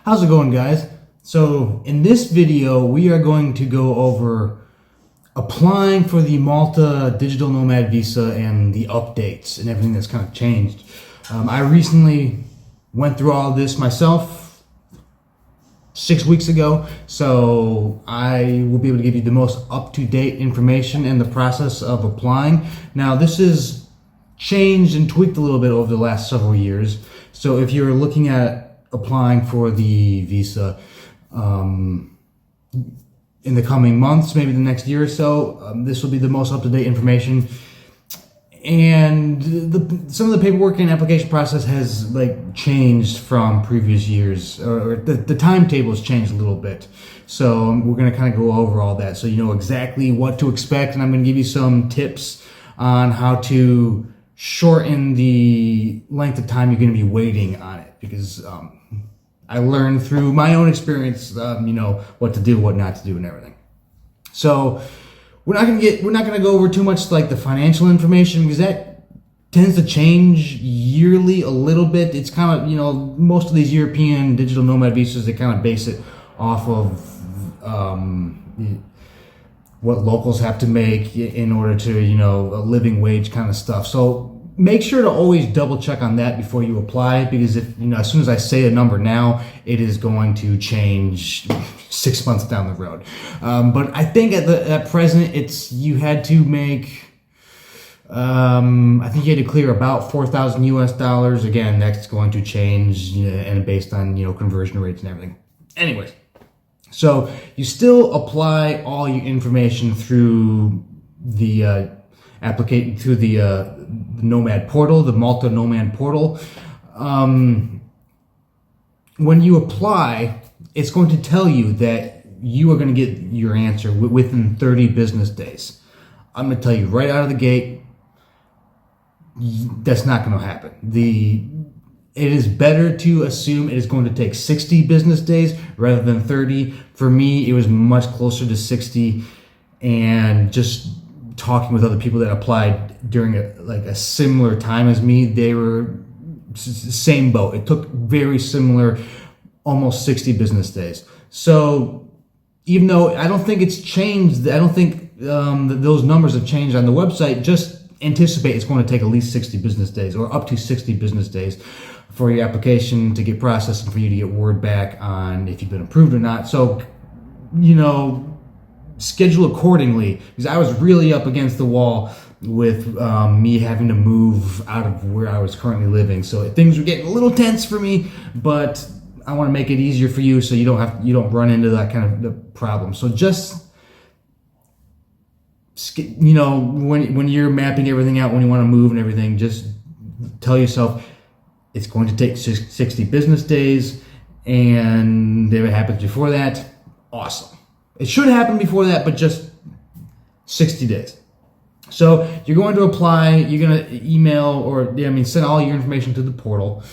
How's it going, guys? So in this video, we are going to go over applying for the Malta Digital Nomad visa and the updates and everything that's kind of changed. I recently went through all of this myself 6 weeks ago, so I will be able to give you the most up-to-date information and the process of applying. Now, this is changed and tweaked a little bit over the last several years. So if you're looking at applying for the visa in the coming months, maybe the next year or so, this will be the most up-to-date information. And some of the paperwork and application process has changed from previous years, or the timetable has changed a little bit. So we're going to kind of go over all that so you know exactly what to expect, and I'm going to give you some tips on how to shorten the length of time you're going to be waiting on it, because I learned through my own experience, what to do, what not to do, and everything. So we're not going to go over too much like the financial information, because that tends to change yearly a little bit. It's kind of, most of these European digital nomad visas, they kind of base it off of what locals have to make in order to, a living wage kind of stuff. So make sure to always double check on that before you apply, because if, as soon as I say a number now, it is going to change 6 months down the road. But I think at present, you had to make, I think you had to clear about $4,000 US. Again, that's going to change and based on, conversion rates and everything. Anyways, so you still apply all your information through the through the Nomad portal, the Malta Nomad portal. When you apply, it's going to tell you that you are going to get your answer within 30 business days. I'm going to tell you right out of the gate, that's not going to happen. It is better to assume it is going to take 60 business days rather than 30. For me, it was much closer to 60, and just talking with other people that applied during a similar time as me, they were same boat. It took very similar, almost 60 business days. So even though I don't think it's changed, I don't think that those numbers have changed on the website, just anticipate it's going to take at least 60 business days or up to 60 business days for your application to get processed and for you to get word back on if you've been approved or not. So, schedule accordingly, because I was really up against the wall with me having to move out of where I was currently living. So things were getting a little tense for me, but I want to make it easier for you so you don't run into that kind of the problem. So just when you're mapping everything out, when you want to move and everything, just tell yourself it's going to take 60 business days, and if it happens before that, awesome. It should happen before that, but just 60 days. So you're going to apply, you're going to email send all your information to the portal.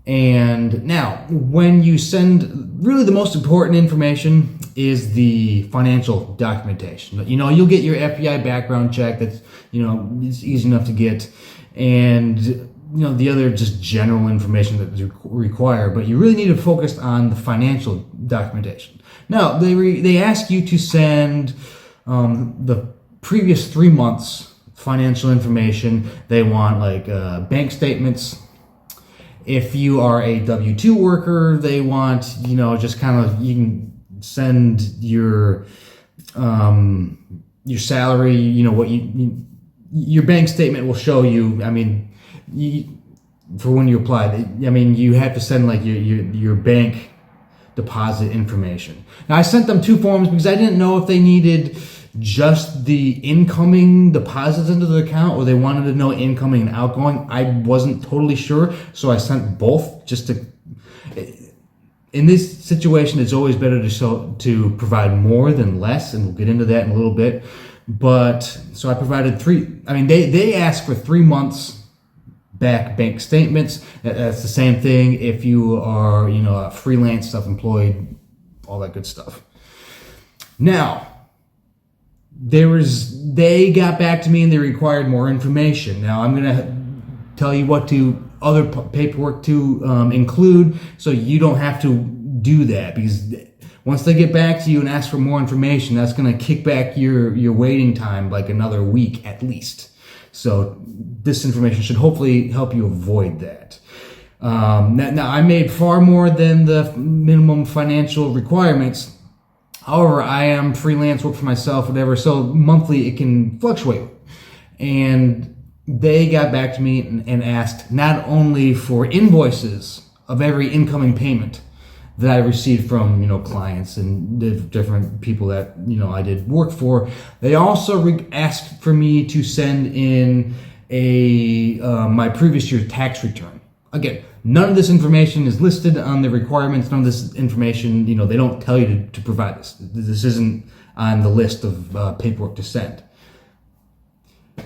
And now, when you send, really the most important information is the financial documentation. You'll get your FBI background check. That's, it's easy enough to get. And the other just general information that you require, but you really need to focus on the financial documentation. Now, they ask you to send the previous 3 months financial information. They want bank statements. If you are a W-2 worker, they want, just kind of, you can send your salary, what your bank statement will show you. For when you apply, you have to send your bank deposit information. Now, I sent them 2 forms because I didn't know if they needed just the incoming deposits into the account or they wanted to know incoming and outgoing. I wasn't totally sure, so I sent both just to. In this situation, it's always better to provide more than less, and we'll get into that in a little bit. But so I provided 3. They asked for 3 months back bank statements. That's the same thing if you are, freelance, self-employed, all that good stuff. Now, they got back to me and they required more information. Now, I'm going to tell you what other paperwork to include, so you don't have to do that, because once they get back to you and ask for more information, that's going to kick back your waiting time like another week at least. So this information should hopefully help you avoid that. Now, I made far more than the minimum financial requirements. However, I am freelance, work for myself, whatever, so monthly it can fluctuate. And they got back to me and asked not only for invoices of every incoming payment that I received from, clients and the different people that, I did work for. They also asked for me to send in my previous year tax return. Again, none of this information is listed on the requirements. None of this information, they don't tell you to provide this. This isn't on the list of paperwork to send.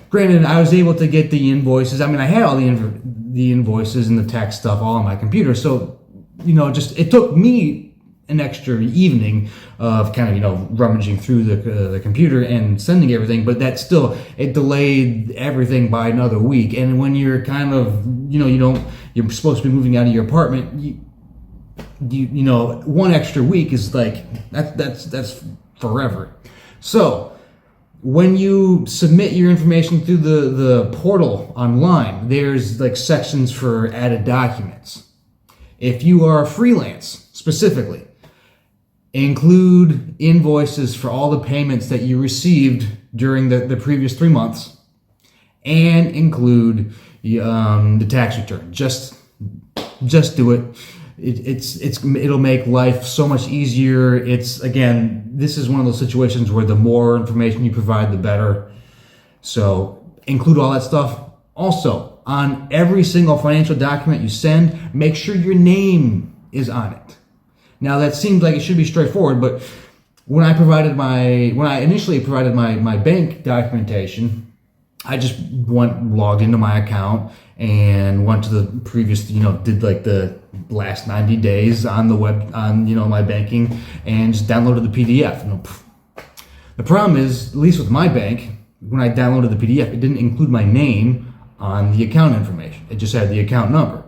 Granted, I was able to get the invoices. I mean, I had all the invoices and the tax stuff all on my computer. So, it took me an extra evening of kind of, rummaging through the computer and sending everything, but that still, it delayed everything by another week. And when you're kind of, you're supposed to be moving out of your apartment, one extra week is like, that's forever. So, when you submit your information through the portal online, there's like sections for added documents. If you are freelance, specifically, include invoices for all the payments that you received during the previous 3 months, and include the tax return. Just do it. It'll make life so much easier. This is one of those situations where the more information you provide, the better. So include all that stuff. Also, on every single financial document you send, make sure your name is on it. Now that seems like it should be straightforward, but when I initially provided my bank documentation, I just logged into my account and went to the previous, did like the last 90 days on the web, on, my banking, and just downloaded the PDF. The problem is, at least with my bank, when I downloaded the PDF, it didn't include my name on the account information. It just had the account number.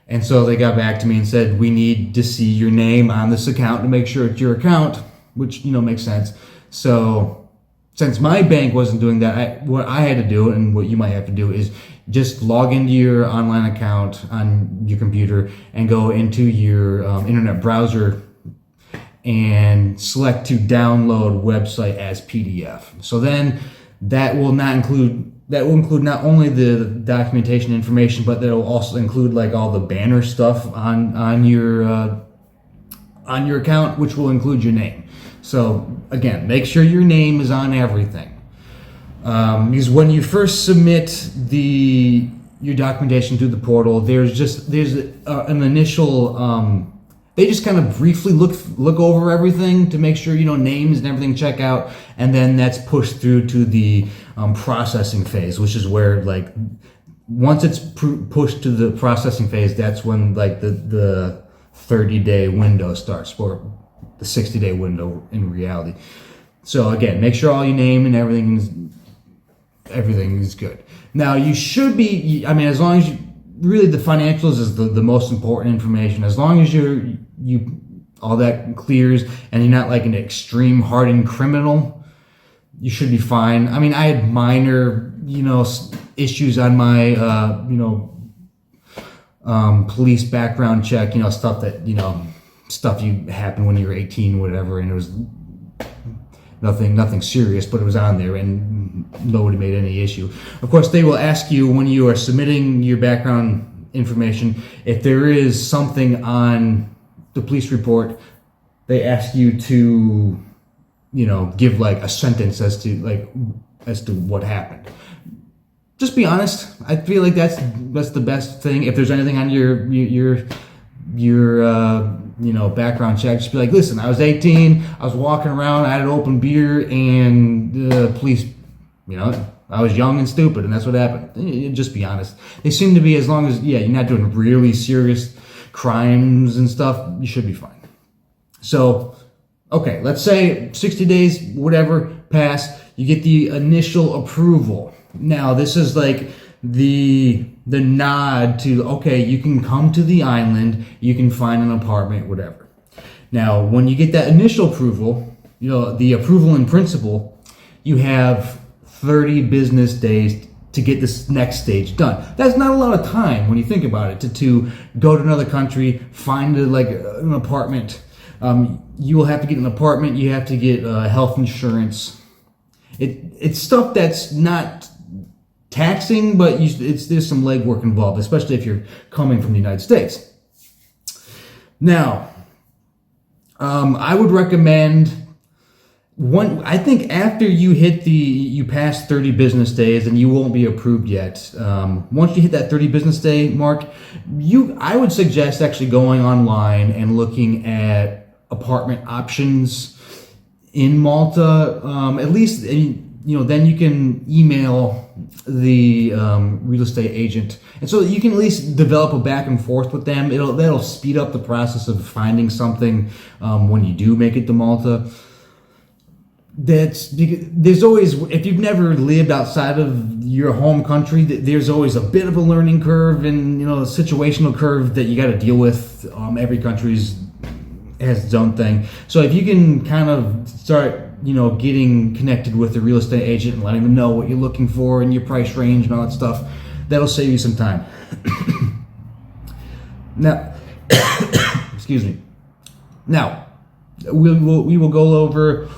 And so they got back to me and said, we need to see your name on this account to make sure it's your account, which, makes sense. So since my bank wasn't doing that, what I had to do, and what you might have to do, is just log into your online account on your computer and go into your internet browser and select to download website as PDF. So then that will include not only the documentation information, but that will also include like all the banner stuff on your account, which will include your name. So again, make sure your name is on everything. Because when you first submit your documentation through the portal, there's an initial. They just kind of briefly look over everything to make sure names and everything check out, and then that's pushed through to the processing phase, which is where once it's pushed to the processing phase, that's when the 30-day window starts, or the 60-day window in reality. So again, make sure all your name and everything is good. Now you should be, as long as really the financials is the most important information. As long as you all that clears and you're not like an extreme hardened criminal, you should be fine. I had minor, issues on my, police background check, stuff that, stuff you happened when you were 18, whatever, and it was nothing serious, but it was on there and nobody made any issue. Of course, they will ask you when you are submitting your background information, if there is something on the police report, they ask you to, give like a sentence as to what happened. Just be honest. I feel like that's the best thing. If there's anything on your background check, just be like, listen, I was 18, I was walking around, I had an open beer, and the police, I was young and stupid, and that's what happened. Just be honest. They seem to be, as long as, you're not doing really serious crimes and stuff, you should be fine. So, okay, let's say 60 days, whatever, pass, you get the initial approval. Now, this is like the nod to, okay, you can come to the island, you can find an apartment, whatever. Now, when you get that initial approval, the approval in principle, you have 30 business days to get this next stage done. That's not a lot of time when you think about it, to go to another country, find an apartment. You will have to get an apartment, you have to get health insurance. It's stuff that's not taxing, but there's some legwork involved, especially if you're coming from the United States. Now, I would recommend I think after you pass 30 business days, and you won't be approved yet. Once you hit that 30 business day mark, I would suggest actually going online and looking at apartment options in Malta. At least, then you can email the real estate agent, and so you can at least develop a back and forth with them. That'll speed up the process of finding something when you do make it to Malta. There's always, if you've never lived outside of your home country, there's always a bit of a learning curve and a situational curve that you got to deal with. Every country's has its own thing. So if you can kind of start getting connected with the real estate agent and letting them know what you're looking for and your price range and all that stuff, that'll save you some time. Now, excuse me. Now, we will go over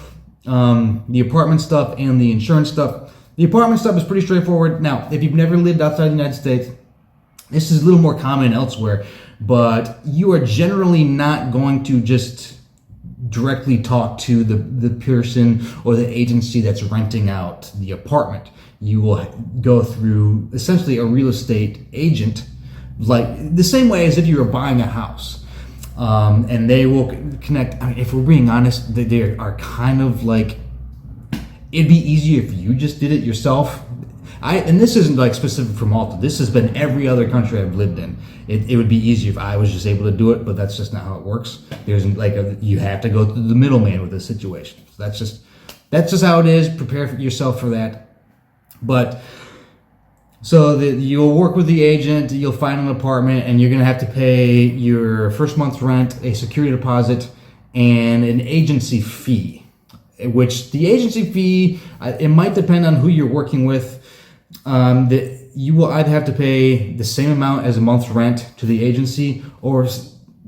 the apartment stuff and the insurance stuff. The apartment stuff is pretty straightforward. Now, if you've never lived outside the United States, this is a little more common elsewhere, but you are generally not going to just directly talk to the person or the agency that's renting out the apartment. You will go through essentially a real estate agent, like the same way as if you were buying a house. And they will connect. I mean, if we're being honest, they are kind of like, it'd be easier if you just did it yourself. And this isn't like specific for Malta. This has been every other country I've lived in. It would be easier if I was just able to do it, but that's just not how it works. There's you have to go through the middleman with this situation. So that's just how it is. Prepare yourself for that. But so you'll work with the agent, you'll find an apartment, and you're going to have to pay your first month's rent, a security deposit, and an agency fee. Which the agency fee, it might depend on who you're working with. You will either have to pay the same amount as a month's rent to the agency, or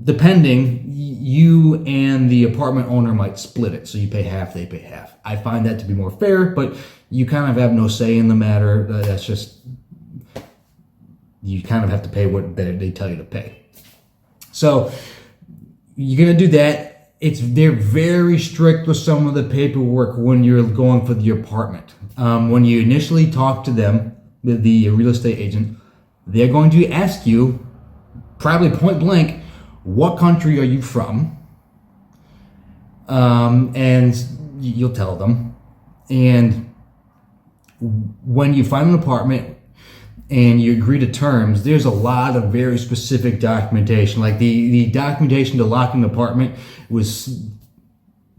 depending, you and the apartment owner might split it. So you pay half, they pay half. I find that to be more fair, but you kind of have no say in the matter. That's just, you kind of have to pay what they tell you to pay. So you're going to do that. They're very strict with some of the paperwork when you're going for the apartment. When you initially talk to them, the real estate agent, they're going to ask you, probably point blank, what country are you from? And you'll tell them. And when you find an apartment and you agree to terms, there's a lot of very specific documentation. Like the documentation to lock an apartment was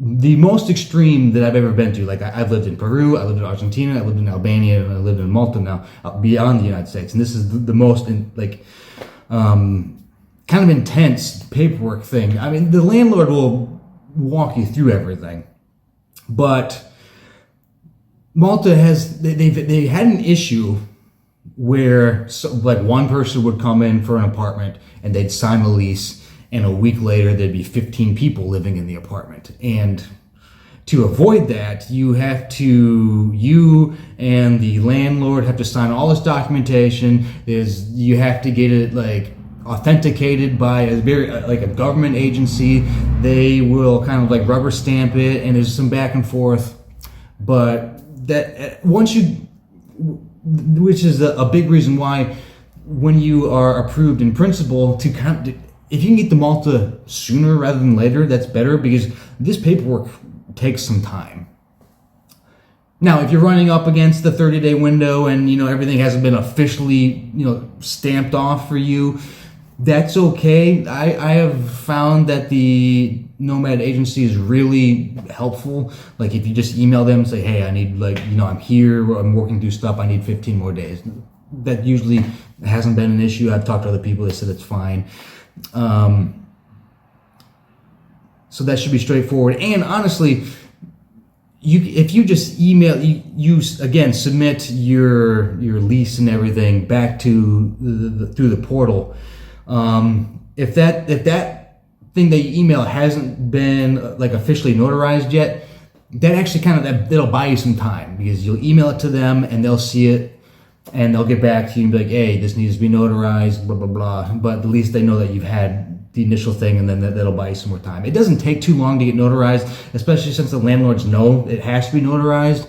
the most extreme that I've ever been to. Like I've lived in Peru, I lived in Argentina, I lived in Albania, and I lived in Malta now, beyond the United States. And this is the most kind of intense paperwork thing. I mean, the landlord will walk you through everything, but Malta they had an issue where one person would come in for an apartment and they'd sign a lease, and a week later there'd be 15 people living in the apartment. And to avoid that, you and the landlord have to sign all this documentation. You have to get it authenticated by a government agency. They will kind of rubber stamp it, and there's some back and forth. But that which is a big reason why, when you are approved in principle, if you can get to Malta sooner rather than later, that's better, because this paperwork takes some time. Now, if you're running up against the 30-day window and everything hasn't been officially stamped off for you, that's okay. I have found that the Nomad agency is really helpful. Like if you just email them and say, hey, I need I'm here, I'm working through stuff, I need 15 more days. That usually hasn't been an issue. I've talked to other people that said it's fine. So that should be straightforward. And honestly, if you just email, you again submit your lease and everything back to through the portal. If that thing that you email hasn't been like officially notarized yet, that actually that'll buy you some time, because you'll email it to them and they'll see it and they'll get back to you and be like, hey, this needs to be notarized, blah blah blah. But at least they know that you've had the initial thing, and then that'll buy you some more time. It doesn't take too long to get notarized, especially since the landlords know it has to be notarized.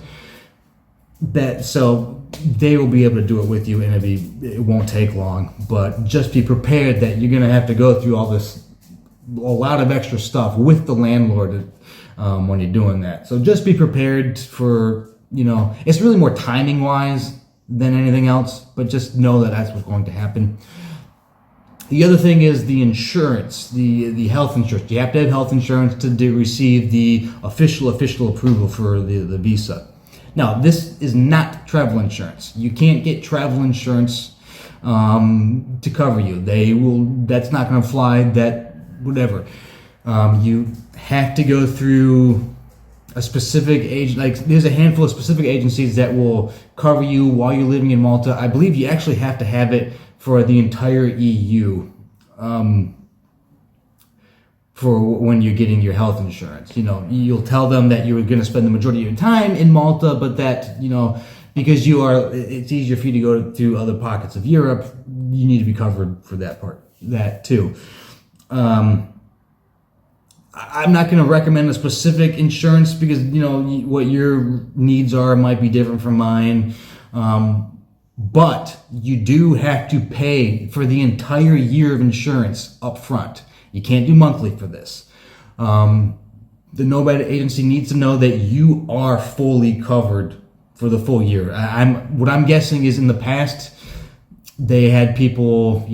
So they will be able to do it with you, and it won't take long. But just be prepared that you're going to have to go through a lot of extra stuff with the landlord when you're doing that. So just be prepared for, it's really more timing wise than anything else, but just know that that's what's going to happen. The other thing is the insurance, the health insurance. You have to have health insurance to receive the official approval for the visa. Now, this is not travel insurance. You can't get travel insurance to cover you. That's not going to fly. Whatever. You have to go through a specific agent. Like, there's a handful of specific agencies that will cover you while you're living in Malta. I believe you actually have to have it for the entire EU, for when you're getting your health insurance. You'll tell them that you're going to spend the majority of your time in Malta, but that, because it's easier for you to go to other pockets of Europe, you need to be covered for that too. I'm not going to recommend a specific insurance, because, what your needs are might be different from mine. But you do have to pay for the entire year of insurance up front. You can't do monthly for this. The Nomad agency needs to know that you are fully covered for the full year. What I'm guessing is, in the past, they had people,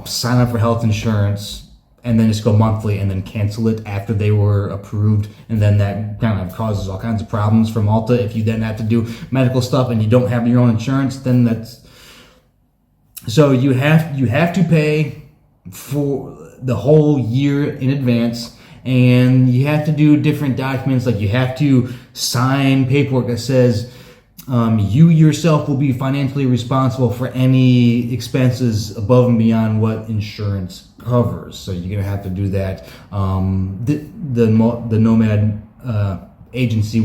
sign up for health insurance and then just go monthly and then cancel it after they were approved. And then that kind of causes all kinds of problems for Malta. If you then have to do medical stuff and you don't have your own insurance, then so you have to pay for the whole year in advance, and you have to do different documents. Like, you have to sign paperwork that says you yourself will be financially responsible for any expenses above and beyond what insurance covers. So you're gonna have to do that. The Nomad agency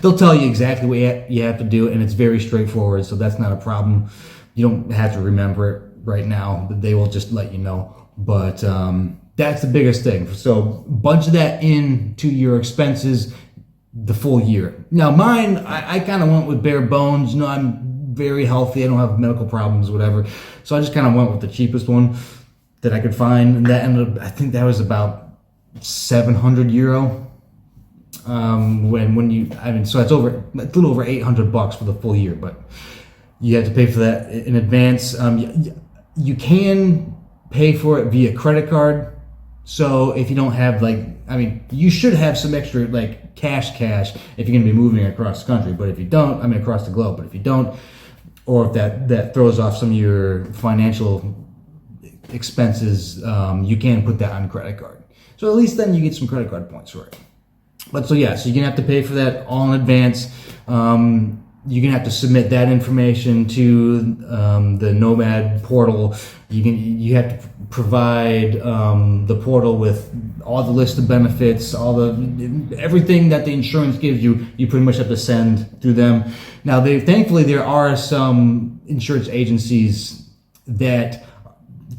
they'll tell you exactly what you have to do, and it's very straightforward. So that's not a problem. You don't have to remember it right now, but they will just let you know. But that's the biggest thing. So bunch that into your expenses the full year. Now mine, I kind of went with bare bones. I'm very healthy. I don't have medical problems, whatever. So I just kind of went with the cheapest one that I could find, and that ended up, I think that was about €700. So it's a little over $800 for the full year, but you have to pay for that in advance. You can pay for it via credit card. So if you don't have you should have some extra cash if you're going to be moving across the country. But if you don't, across the globe. But if you don't, or if that throws off some of your financial expenses, you can put that on credit card. So at least then you get some credit card points for it. But so you're gonna have to pay for that all in advance. You're gonna have to submit that information to the Nomad portal. You have to provide the portal with all the list of benefits, everything that the insurance gives you. You pretty much have to send through them. Now, thankfully there are some insurance agencies that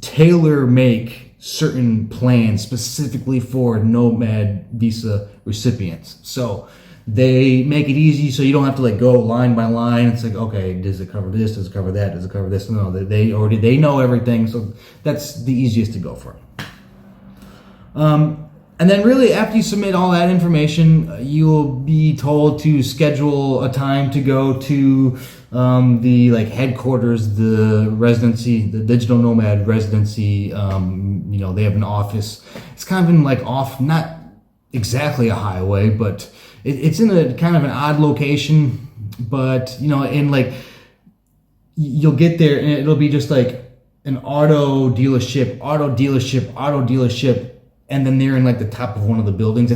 tailor make certain plans specifically for Nomad visa recipients. So they make it easy, so you don't have to go line by line. It's okay, does it cover this? Does it cover that? Does it cover this? No, they know everything, so that's the easiest to go for. And then really after you submit all that information, you'll be told to schedule a time to go to the headquarters, the residency, the Digital Nomad residency. They have an office. It's kind of in off, not exactly a highway, but it's in a kind of an odd location. But you'll get there and it'll be just an auto dealership, and then they're in like the top of one of the buildings.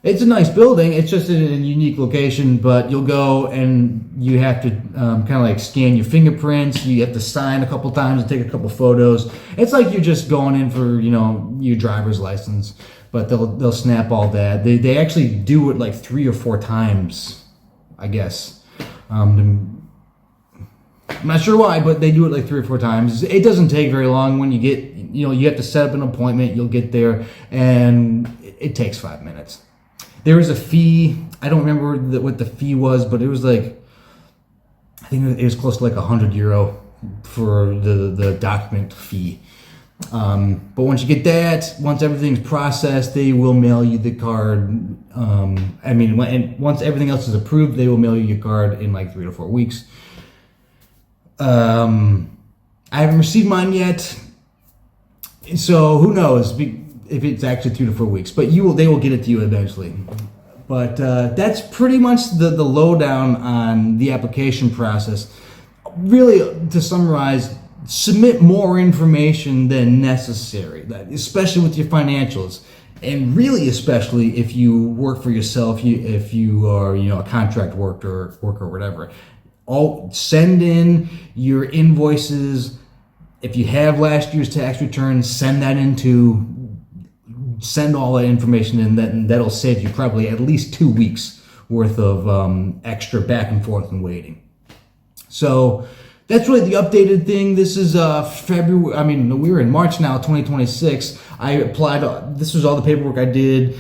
It's a nice building. It's just in a unique location, but you'll go and you have to kind of like scan your fingerprints. You have to sign a couple times and take a couple photos. It's like you're just going in for, you know, your driver's license, but they'll snap all that. They actually do it like 3 or 4 times, I guess. I'm not sure why, but they do it like 3 or 4 times. It doesn't take very long. When you get, you know, you have to set up an appointment. You'll get there, and it takes 5 minutes. There is a fee. I don't remember what the fee was, but it was like, I think it was close to like €100 for the document fee. But once you get that, once everything's processed, they will mail you the card. Once everything else is approved, they will mail you your card in like 3 to 4 weeks. I haven't received mine yet, so who knows if it's actually 3 to 4 weeks, but they will get it to you eventually. But that's pretty much the lowdown on the application process. Really, to summarize, submit more information than necessary, especially with your financials, and really especially if you work for yourself, if you are, you know, a contract worker or whatever. Send in your invoices. If you have last year's tax returns, send all that information in, that'll save you probably at least 2 weeks worth of extra back and forth and waiting. So that's really the updated thing. This is February. I mean, we're in March now, 2026. I applied. This was all the paperwork I did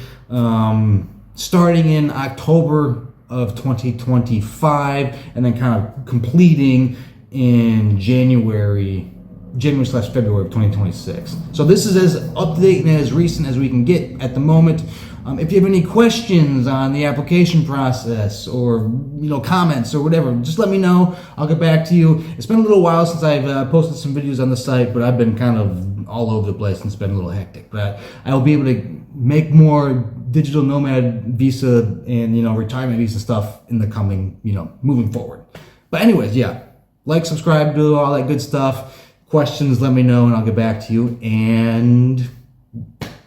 starting in October of 2025, and then kind of completing in January/February of 2026. So this is as up-to-date and as recent as we can get at the moment. If you have any questions on the application process, or, you know, comments or whatever, just let me know. I'll get back to you. It's been a little while since I've posted some videos on the site, but I've been kind of all over the place and it's been a little hectic. But I'll be able to make more digital nomad visa and, you know, retirement visa stuff in the coming, you know, moving forward. But anyways, yeah, like, subscribe, do all that good stuff. Questions, let me know and I'll get back to you. And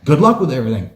good luck with everything.